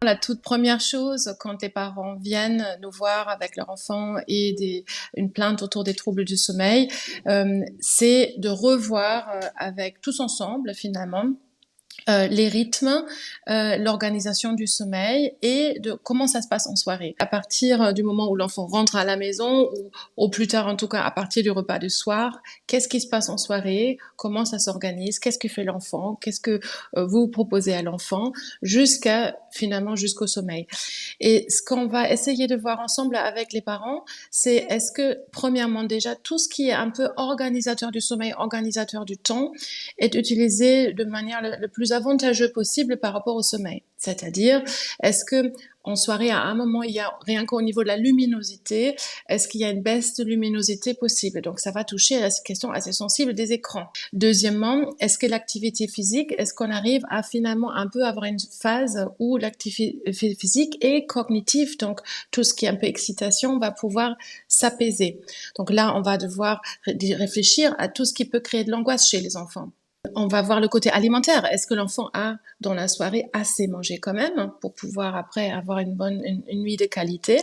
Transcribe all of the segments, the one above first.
La toute première chose quand les parents viennent nous voir avec leur enfant et une plainte autour des troubles du sommeil, c'est de revoir avec tous ensemble finalement les rythmes, l'organisation du sommeil et de comment ça se passe en soirée. À partir du moment où l'enfant rentre à la maison ou au plus tard en tout cas à partir du repas du soir, qu'est-ce qui se passe en soirée, comment ça s'organise, qu'est-ce que fait l'enfant, qu'est-ce que vous proposez à l'enfant jusqu'au sommeil. Et ce qu'on va essayer de voir ensemble avec les parents, c'est est-ce que, premièrement, déjà, tout ce qui est un peu organisateur du sommeil, organisateur du temps, est utilisé de manière le plus avantageuse possible par rapport au sommeil. C'est-à-dire, est-ce que en soirée, à un moment, il y a rien qu'au niveau de la luminosité, est-ce qu'il y a une baisse de luminosité possible? Donc, ça va toucher à la question assez sensible des écrans. Deuxièmement, est-ce que l'activité physique, est-ce qu'on arrive à finalement un peu avoir une phase où l'activité physique est cognitive, donc tout ce qui est un peu excitation va pouvoir s'apaiser. Donc là, on va devoir réfléchir à tout ce qui peut créer de l'angoisse chez les enfants. On va voir le côté alimentaire. Est-ce que l'enfant a, dans la soirée, assez mangé quand même pour pouvoir après avoir une nuit de qualité?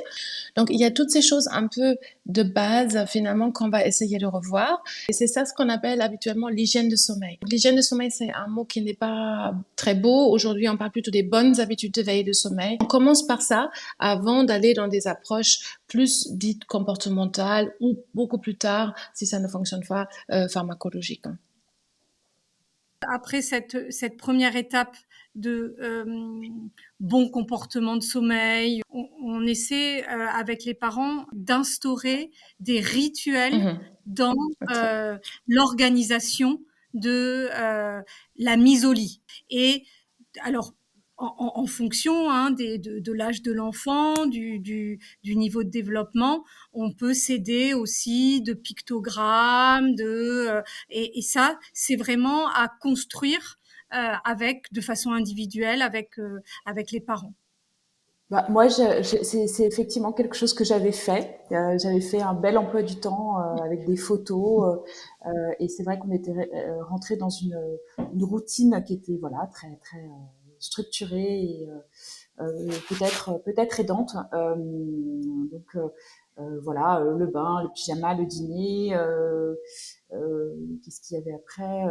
Donc, il y a toutes ces choses un peu de base, finalement, qu'on va essayer de revoir. Et c'est ça ce qu'on appelle habituellement l'hygiène de sommeil. L'hygiène de sommeil, c'est un mot qui n'est pas très beau. Aujourd'hui, on parle plutôt des bonnes habitudes de veille de sommeil. On commence par ça avant d'aller dans des approches plus dites comportementales ou beaucoup plus tard, si ça ne fonctionne pas, pharmacologiques. Après cette première étape de bon comportement de sommeil, on essaie avec les parents d'instaurer des rituels dans l'organisation de la mise au lit. Et alors, en fonction de l'âge de l'enfant, du niveau de développement, on peut s'aider aussi de pictogrammes, et ça, c'est vraiment à construire de façon individuelle avec les parents. Bah, moi, c'est effectivement quelque chose que j'avais fait. J'avais fait un bel emploi du temps avec des photos, et c'est vrai qu'on était rentré dans une routine qui était voilà très très structurée et peut-être aidante. Donc voilà, le bain, le pyjama, le dîner. Qu'est-ce qu'il y avait après,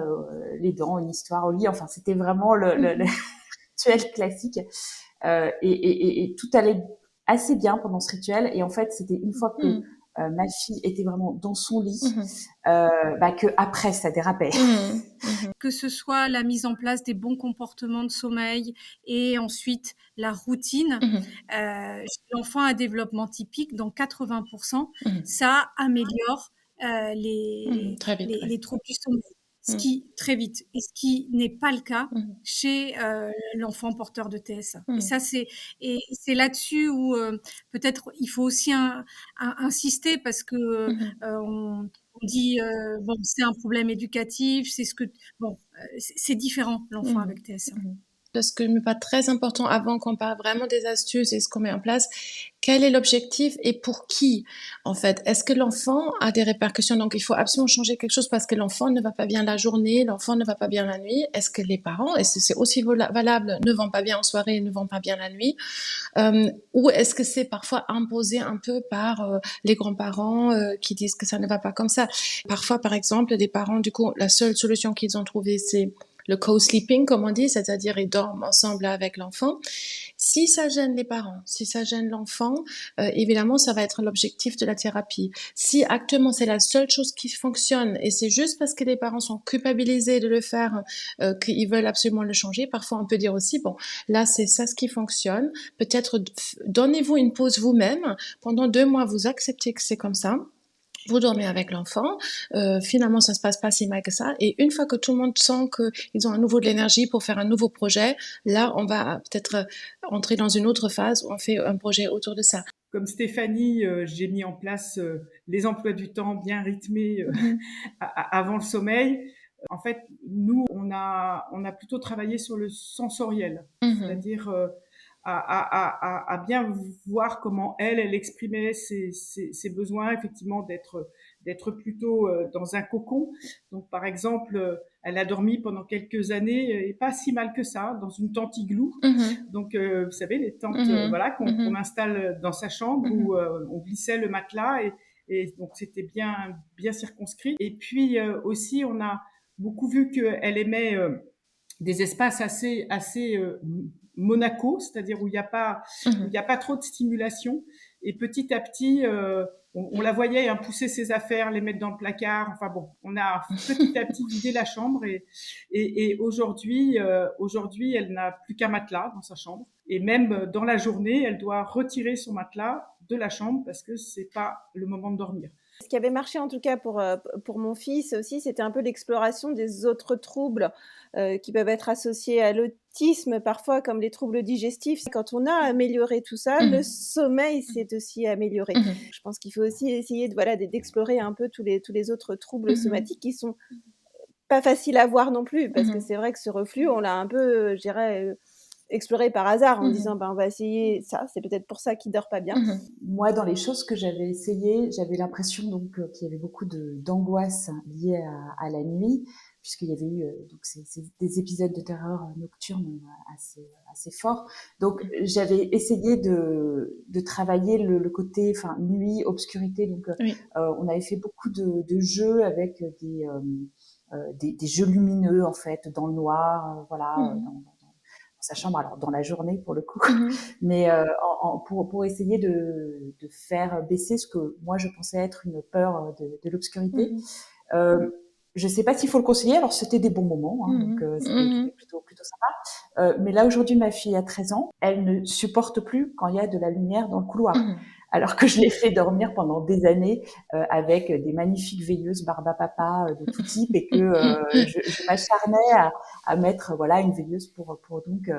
les dents, une histoire au lit. Enfin, c'était vraiment le rituel classique. Et tout allait assez bien pendant ce rituel. Et en fait, c'était une fois que ma fille était vraiment dans son lit, que après ça dérapait. Que ce soit la mise en place des bons comportements de sommeil et ensuite la routine, chez l'enfant à développement typique, dans 80%, ça améliore les troubles du sommeil. Ce qui, très vite, et ce qui n'est pas le cas chez l'enfant porteur de TSA. Et ça, c'est là-dessus où peut-être il faut aussi insister parce que on dit bon, c'est un problème éducatif, c'est différent l'enfant avec TSA. Ce qui me paraît très important avant qu'on parle vraiment des astuces et ce qu'on met en place, quel est l'objectif et pour qui, en fait? Est-ce que l'enfant a des répercussions? Donc, il faut absolument changer quelque chose parce que l'enfant ne va pas bien la journée, l'enfant ne va pas bien la nuit. Est-ce que les parents, et c'est aussi valable, ne vont pas bien en soirée, ne vont pas bien la nuit? Ou est-ce que c'est parfois imposé un peu par les grands-parents qui disent que ça ne va pas comme ça? Parfois, par exemple, les parents, du coup, la seule solution qu'ils ont trouvée, c'est le co-sleeping, comme on dit, c'est-à-dire ils dorment ensemble avec l'enfant. Si ça gêne les parents, si ça gêne l'enfant, évidemment, ça va être l'objectif de la thérapie. Si actuellement c'est la seule chose qui fonctionne et c'est juste parce que les parents sont culpabilisés de le faire qu'ils veulent absolument le changer, parfois on peut dire aussi, bon, là c'est ça ce qui fonctionne. Peut-être donnez-vous une pause vous-même. Pendant 2 mois, vous acceptez que c'est comme ça. Vous dormez avec l'enfant, finalement ça se passe pas si mal que ça, et une fois que tout le monde sent qu'ils ont à nouveau de l'énergie pour faire un nouveau projet, là on va peut-être entrer dans une autre phase où on fait un projet autour de ça. Comme Stéphanie, j'ai mis en place les emplois du temps bien rythmés avant le sommeil. En fait, nous, on a plutôt travaillé sur le sensoriel, c'est-à-dire à bien voir comment elle exprimait ses besoins, effectivement, d'être plutôt dans un cocon. Donc, par exemple, elle a dormi pendant quelques années, et pas si mal que ça, dans une tente igloo. Donc, vous savez, les tentes, voilà, qu'on installe dans sa chambre, où on glissait le matelas, et donc c'était bien circonscrit. Et puis aussi, on a beaucoup vu qu'elle aimait des espaces assez Monaco, c'est-à-dire où il n'y a pas trop de stimulation. Et petit à petit, on la voyait pousser ses affaires, les mettre dans le placard. Enfin bon, on a petit à petit vidé la chambre, et aujourd'hui, elle n'a plus qu'un matelas dans sa chambre. Et même dans la journée, elle doit retirer son matelas de la chambre parce que c'est pas le moment de dormir. Ce qui avait marché en tout cas pour mon fils aussi, c'était un peu l'exploration des autres troubles qui peuvent être associés à l'autisme, parfois comme les troubles digestifs. Quand on a amélioré tout ça, le sommeil s'est aussi amélioré. Je pense qu'il faut aussi essayer d'explorer un peu tous les autres troubles somatiques qui sont pas faciles à voir non plus, parce que c'est vrai que ce reflux, on l'a un peu, je dirais, exploré par hasard en disant on va essayer ça, c'est peut-être pour ça qu'il dort pas bien. Moi, dans les choses que j'avais essayées, j'avais l'impression donc qu'il y avait beaucoup d'angoisse liée à la nuit, puisqu'il y avait eu donc c'est des épisodes de terreur nocturne assez forts. Donc j'avais essayé de travailler le côté nuit, obscurité. Donc on avait fait beaucoup de jeux avec des jeux lumineux en fait dans le noir, voilà. Dans sa chambre, alors dans la journée pour le coup, mais pour essayer de faire baisser ce que moi je pensais être une peur de l'obscurité. Je sais pas s'il faut le conseiller, alors c'était des bons moments, donc c'était plutôt sympa. Mais là aujourd'hui, ma fille a 13 ans, elle ne supporte plus quand il y a de la lumière dans le couloir. Alors que je l'ai fait dormir pendant des années avec des magnifiques veilleuses Barba Papa de tout type, et que je m'acharnais à mettre une veilleuse pour donc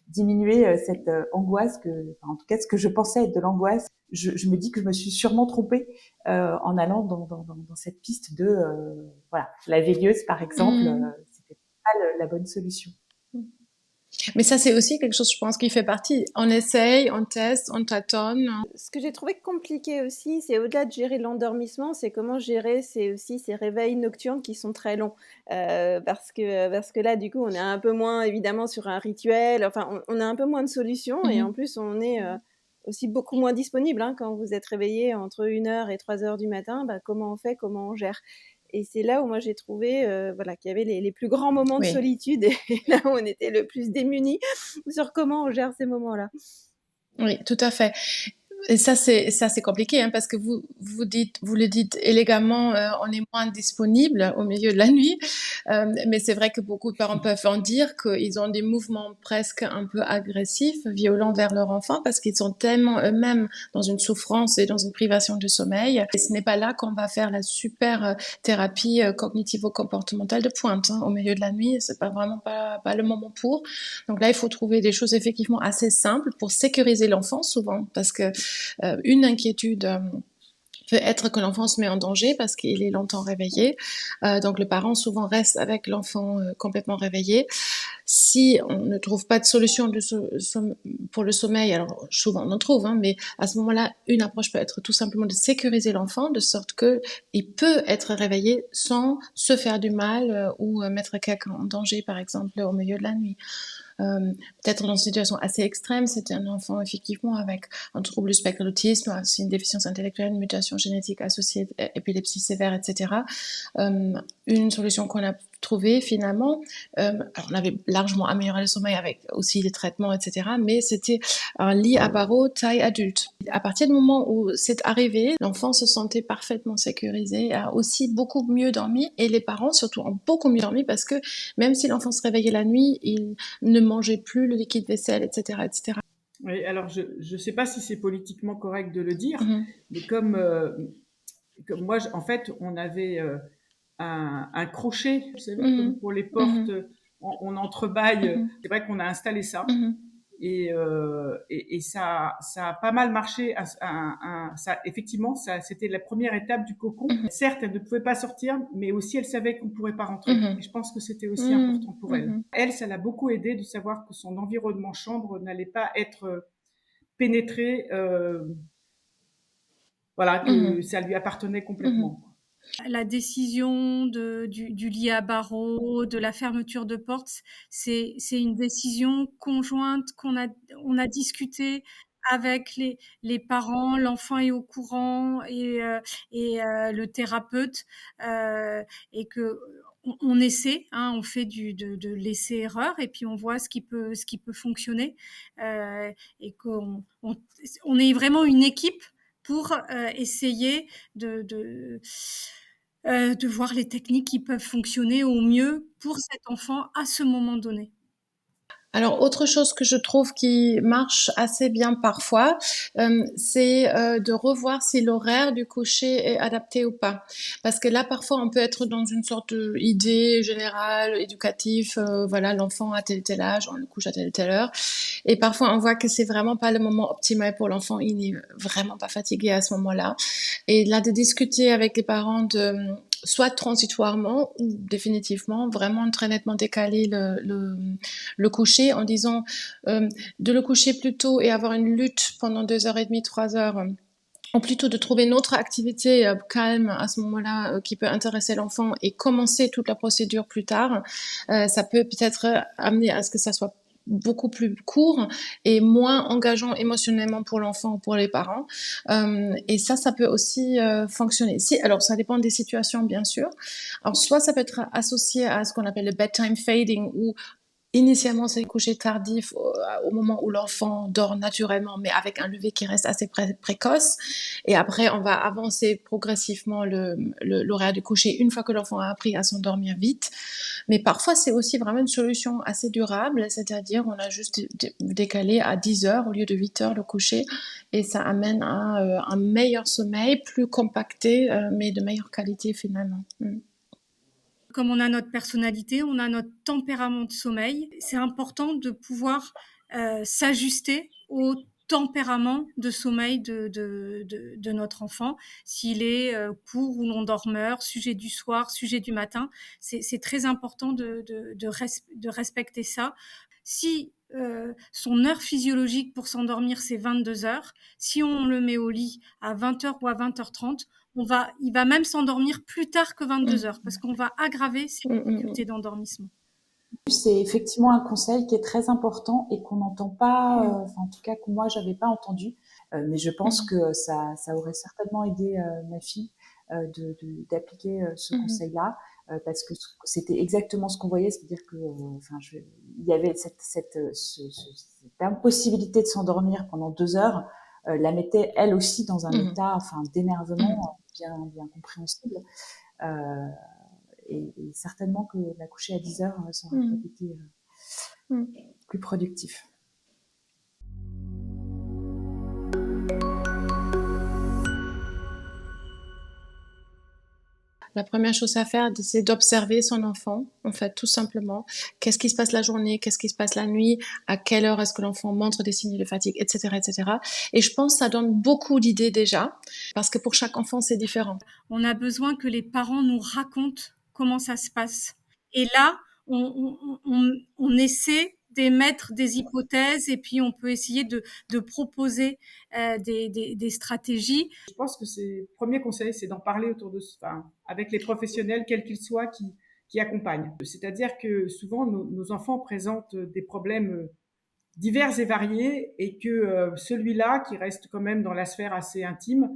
diminuer cette angoisse en tout cas ce que je pensais être de l'angoisse. Je me dis que je me suis sûrement trompée en allant dans cette piste de la veilleuse par exemple, c'était pas la bonne solution. Mais ça, c'est aussi quelque chose, je pense, qui fait partie. On essaye, on teste, on tâtonne. Ce que j'ai trouvé compliqué aussi, c'est au-delà de gérer l'endormissement, c'est comment gérer ces réveils nocturnes qui sont très longs. Parce que là, du coup, on est un peu moins, évidemment, sur un rituel. Enfin, on a un peu moins de solutions. Et en plus, on est aussi beaucoup moins disponible. Quand vous êtes réveillé entre 1h et 3h du matin, comment on fait, comment on gère? Et c'est là où moi j'ai trouvé qu'il y avait les plus grands moments de solitude, et là où on était le plus démunis sur comment on gère ces moments-là. Oui, tout à fait. Et ça c'est compliqué, parce que vous le dites élégamment, on est moins disponible au milieu de la nuit, mais c'est vrai que beaucoup de parents peuvent en dire qu'ils ont des mouvements presque un peu agressifs, violents vers leur enfant, parce qu'ils sont tellement eux-mêmes dans une souffrance et dans une privation de sommeil. Et ce n'est pas là qu'on va faire la super thérapie cognitivo-comportementale de pointe, au milieu de la nuit. C'est vraiment pas le moment pour. Donc là, il faut trouver des choses effectivement assez simples pour sécuriser l'enfant souvent, parce que une inquiétude peut être que l'enfant se met en danger parce qu'il est longtemps réveillé. Donc le parent souvent reste avec l'enfant complètement réveillé. Si on ne trouve pas de solution pour le sommeil, alors souvent on en trouve, mais à ce moment-là, une approche peut être tout simplement de sécuriser l'enfant de sorte qu'il peut être réveillé sans se faire du mal ou mettre quelqu'un en danger, par exemple, au milieu de la nuit. Peut-être dans une situation assez extrême, c'était un enfant effectivement avec un trouble du spectre de l'autisme, aussi une déficience intellectuelle, une mutation génétique associée à épilepsie sévère, etc. Une solution qu'on a trouvée finalement, alors on avait largement amélioré le sommeil avec aussi les traitements, etc. Mais c'était un lit à barreaux taille adulte. À partir du moment où c'est arrivé, l'enfant se sentait parfaitement sécurisé, a aussi beaucoup mieux dormi, et les parents surtout ont beaucoup mieux dormi, parce que même si l'enfant se réveillait la nuit, il ne mangeait plus le liquide vaisselle, etc., etc. Oui, alors je ne sais pas si c'est politiquement correct de le dire, mais comme moi, en fait, on avait un crochet, vous savez, comme pour les portes, on entrebâille. C'est vrai qu'on a installé ça. et ça a pas mal marché. Ça, effectivement, ça, c'était la première étape du cocon. Certes, elle ne pouvait pas sortir, mais aussi elle savait qu'on ne pourrait pas rentrer. Et je pense que c'était aussi important pour elle. Elle, ça l'a beaucoup aidé de savoir que son environnement chambre n'allait pas être pénétré, voilà, que ça lui appartenait complètement. La décision du lit à barreaux, de la fermeture de portes, c'est une décision conjointe on a discuté avec les parents, l'enfant est au courant et le thérapeute, et que on essaie, hein, on fait de l'essai-erreur et puis on voit ce qui peut fonctionner, et on est vraiment une équipe pour essayer de voir les techniques qui peuvent fonctionner au mieux pour cet enfant à ce moment donné. Alors, autre chose que je trouve qui marche assez bien parfois, c'est de revoir si l'horaire du coucher est adapté ou pas. Parce que là, parfois, on peut être dans une sorte d'idée générale, éducative, voilà, l'enfant à tel âge, on le couche à telle heure. Et parfois, on voit que c'est vraiment pas le moment optimal pour l'enfant, il n'est vraiment pas fatigué à ce moment-là. Et là, de discuter avec les parents soit transitoirement ou définitivement, vraiment très nettement décaler le coucher en disant de le coucher plus tôt et avoir une lutte pendant 2h30, 3 heures, ou plutôt de trouver une autre activité calme à ce moment-là qui peut intéresser l'enfant et commencer toute la procédure plus tard. Ça peut peut-être amener à ce que ça soit beaucoup plus court et moins engageant émotionnellement pour l'enfant ou pour les parents. Et ça peut aussi fonctionner. Alors, ça dépend des situations, bien sûr. Alors, soit ça peut être associé à ce qu'on appelle le bedtime fading, où initialement, c'est le coucher tardif au moment où l'enfant dort naturellement, mais avec un lever qui reste assez précoce. Et après, on va avancer progressivement l'horaire du coucher une fois que l'enfant a appris à s'endormir vite. Mais parfois, c'est aussi vraiment une solution assez durable, c'est-à-dire on a juste décalé à 10h au lieu de 8h le coucher, et ça amène à un meilleur sommeil, plus compacté, mais de meilleure qualité finalement. Comme on a notre personnalité, on a notre tempérament de sommeil, c'est important de pouvoir s'ajuster au tempérament de sommeil de notre enfant, s'il est court ou non dormeur, sujet du soir, sujet du matin. C'est très important de respecter ça. Si son heure physiologique pour s'endormir, c'est 22h, si on le met au lit à 20h ou à 20h30, il va même s'endormir plus tard que 22h parce qu'on va aggraver ses difficultés d'endormissement. C'est effectivement un conseil qui est très important et qu'on n'entend pas, en tout cas que moi j'avais pas entendu, mais je pense que ça aurait certainement aidé ma fille d'appliquer ce conseil-là, parce que c'était exactement ce qu'on voyait, c'est-à-dire que, il y avait cette impossibilité de s'endormir pendant 2 heures, la mettait elle aussi dans un état, d'énervement bien compréhensible. Et certainement que la coucher à 10h, ça aurait peut-être été plus productif. La première chose à faire, c'est d'observer son enfant, en fait, tout simplement. Qu'est-ce qui se passe la journée, qu'est-ce qui se passe la nuit, à quelle heure est-ce que l'enfant montre des signes de fatigue, etc., etc. Et je pense que ça donne beaucoup d'idées déjà, parce que pour chaque enfant, c'est différent. On a besoin que les parents nous racontent comment ça se passe. Et là, on essaie d'émettre des hypothèses et puis on peut essayer de proposer des stratégies. Je pense que le premier conseil, c'est d'en parler avec les professionnels, quels qu'ils soient, qui accompagnent. C'est-à-dire que souvent, nos enfants présentent des problèmes divers et variés et que celui-là, qui reste quand même dans la sphère assez intime,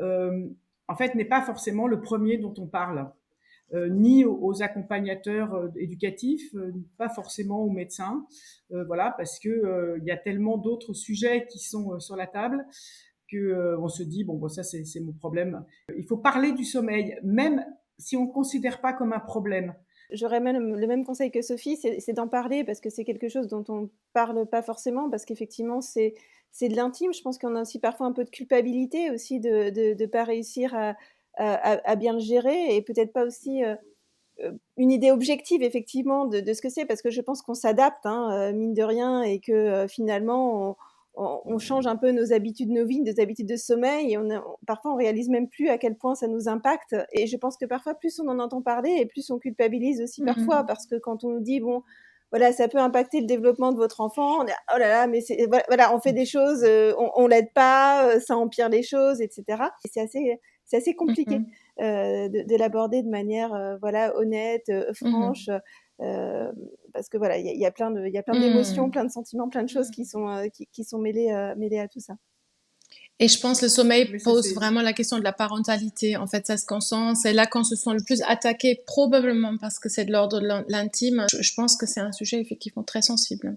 en fait, n'est pas forcément le premier dont on parle. Ni aux accompagnateurs éducatifs, pas forcément aux médecins, voilà, parce que y a tellement d'autres sujets qui sont sur la table que on se dit bon ça c'est mon problème. Il faut parler du sommeil, même si on considère pas comme un problème. J'aurais même le même conseil que Sophie, c'est d'en parler parce que c'est quelque chose dont on parle pas forcément parce qu'effectivement c'est de l'intime. Je pense qu'on a aussi parfois un peu de culpabilité aussi de pas réussir à bien le gérer et peut-être pas aussi une idée objective effectivement de ce que c'est, parce que je pense qu'on s'adapte, hein, mine de rien, et que finalement on change un peu nos habitudes, nos vies, nos habitudes de sommeil, et parfois on réalise même plus à quel point ça nous impacte. Et je pense que parfois plus on en entend parler et plus on culpabilise aussi parfois, parce que quand on nous dit bon, voilà, ça peut impacter le développement de votre enfant, on est oh là là, mais voilà, on fait des choses, on l'aide pas, ça empire les choses, etc. Et c'est assez compliqué de l'aborder de manière voilà, honnête, franche, parce que voilà, il y a plein d'émotions, plein de sentiments, plein de choses qui sont mêlées à tout ça. Et je pense que le sommeil Mais ça, pose vraiment la question de la parentalité. En fait, ça se concentre. C'est là qu'on se sent le plus attaqué, probablement parce que c'est de l'ordre de l'intime. Je pense que c'est un sujet effectivement très sensible.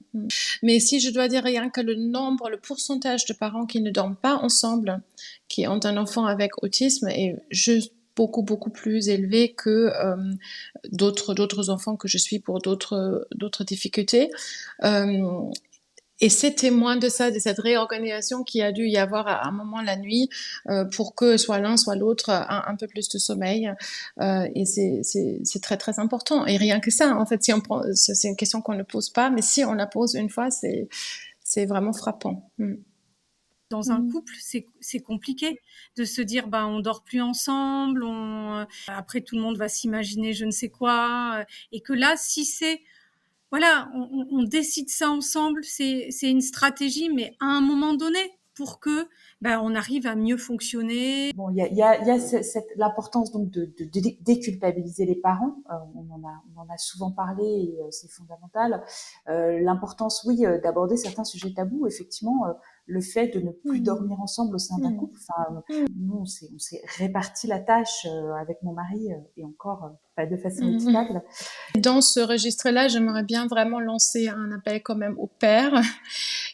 Mais si je dois dire rien que le pourcentage de parents qui ne dorment pas ensemble, qui ont un enfant avec autisme, est juste beaucoup plus élevé que d'autres enfants que je suis pour d'autres difficultés. Et c'est témoin de ça, de cette réorganisation qui a dû y avoir à un moment la nuit pour que soit l'un soit l'autre un peu plus de sommeil. Et c'est très important. Et rien que ça, en fait, si on prend, c'est une question qu'on ne pose pas, mais si on la pose une fois, c'est vraiment frappant. Dans un couple, c'est compliqué de se dire on dort plus ensemble, après tout le monde va s'imaginer je ne sais quoi, et que là, si c'est voilà, on décide ça ensemble, c'est une stratégie, mais à un moment donné, pour que on arrive à mieux fonctionner. Bon, il y a l'importance donc de déculpabiliser les parents. On en a souvent parlé, et c'est fondamental. L'importance, oui, d'aborder certains sujets tabous. Effectivement, le fait de ne plus dormir ensemble au sein d'un couple. Enfin, nous, on s'est réparti la tâche avec mon mari, et encore pas de façon équitable. Dans ce registre-là, j'aimerais bien vraiment lancer un appel quand même aux pères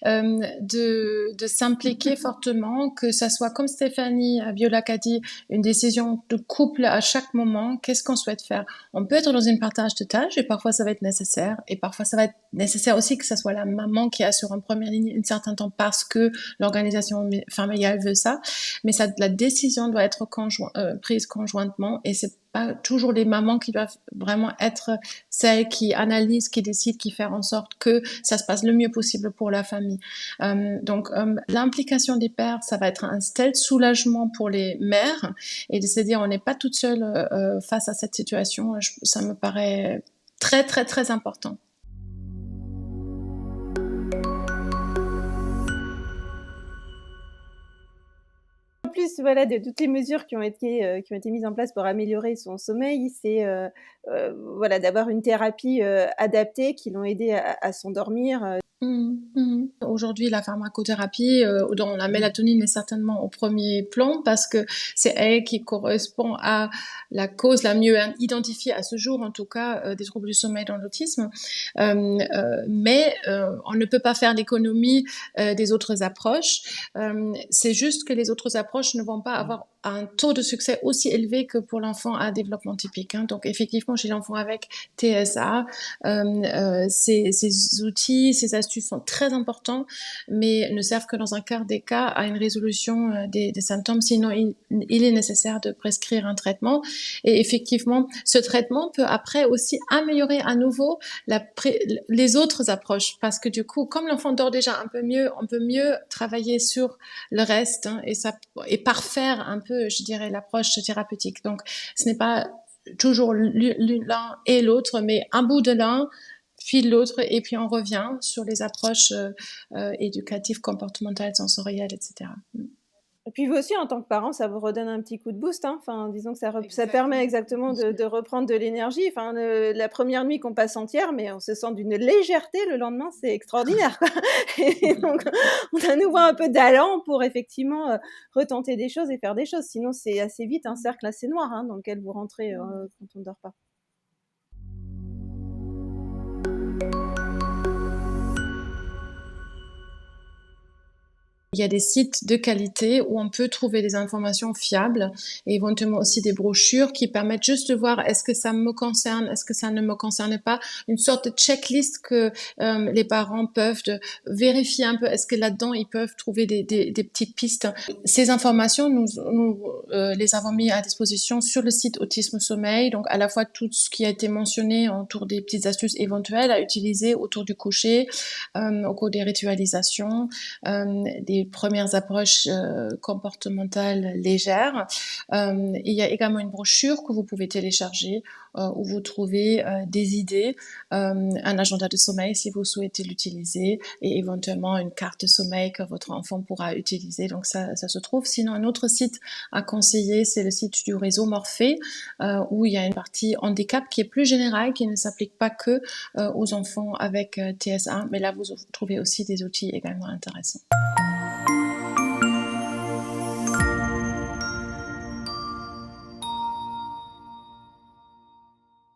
de s'impliquer fortement, que ça soit comme Stéphanie Biolac a dit, une décision de couple à chaque moment. Qu'est-ce qu'on souhaite faire? On peut être dans une partage de tâches et parfois ça va être nécessaire, et parfois ça va être nécessaire aussi que ça soit la maman qui assure en première ligne un certain temps parce que l'organisation familiale veut ça, mais la décision doit être prise conjointement, et c'est pas toujours les mamans qui doivent vraiment être celles qui analysent, qui décident, qui font en sorte que ça se passe le mieux possible pour la famille. Donc l'implication des pères, ça va être un tel soulagement pour les mères, et de se dire on n'est pas toute seule face à cette situation. Ça me paraît très important. En plus, voilà, de toutes les mesures qui ont été mises en place pour améliorer son sommeil, c'est voilà, d'avoir une thérapie adaptée qui l'ont aidé à s'endormir. Aujourd'hui, la pharmacothérapie, dont la mélatonine est certainement au premier plan, parce que c'est elle qui correspond à la cause la mieux identifiée à ce jour, en tout cas, des troubles du sommeil dans l'autisme. Mais on ne peut pas faire l'économie des autres approches. C'est juste que les autres approches ne vont pas avoir un taux de succès aussi élevé que pour l'enfant à développement typique. Donc effectivement, chez l'enfant avec TSA, ces outils, ces astuces sont très importants, mais ne servent que dans un quart des cas à une résolution des symptômes. Sinon, il est nécessaire de prescrire un traitement. Et effectivement, ce traitement peut après aussi améliorer à nouveau les autres approches, parce que du coup, comme l'enfant dort déjà un peu mieux, on peut mieux travailler sur le reste, et parfaire un peu, je dirais, l'approche thérapeutique. Donc, ce n'est pas toujours l'un et l'autre, mais un bout de l'un, puis l'autre, et puis on revient sur les approches éducatives, comportementales, sensorielles, etc. Et puis vous aussi, en tant que parent, ça vous redonne un petit coup de boost, hein. Enfin, disons que ça permet exactement de reprendre de l'énergie. Enfin, la première nuit qu'on passe entière, mais on se sent d'une légèreté le lendemain, c'est extraordinaire, quoi. Et donc, on a à nouveau un peu d'allant pour effectivement retenter des choses et faire des choses. Sinon, c'est assez vite un cercle assez noir, hein, dans lequel vous rentrez quand on ne dort pas. Il y a des sites de qualité où on peut trouver des informations fiables et éventuellement aussi des brochures qui permettent juste de voir est-ce que ça me concerne, est-ce que ça ne me concerne pas, une sorte de checklist que les parents peuvent vérifier un peu, est-ce que là-dedans ils peuvent trouver des petites pistes. Ces informations, nous les avons mis à disposition sur le site Autisme Sommeil, donc à la fois tout ce qui a été mentionné autour des petites astuces éventuelles à utiliser autour du coucher, au cours des ritualisations, des premières approches comportementales légères. Il y a également une brochure que vous pouvez télécharger où vous trouvez des idées, un agenda de sommeil si vous souhaitez l'utiliser et éventuellement une carte de sommeil que votre enfant pourra utiliser. Donc ça se trouve. Sinon, un autre site à conseiller, c'est le site du réseau Morphée où il y a une partie handicap qui est plus générale, qui ne s'applique pas que aux enfants avec TSA, mais là vous trouvez aussi des outils également intéressants.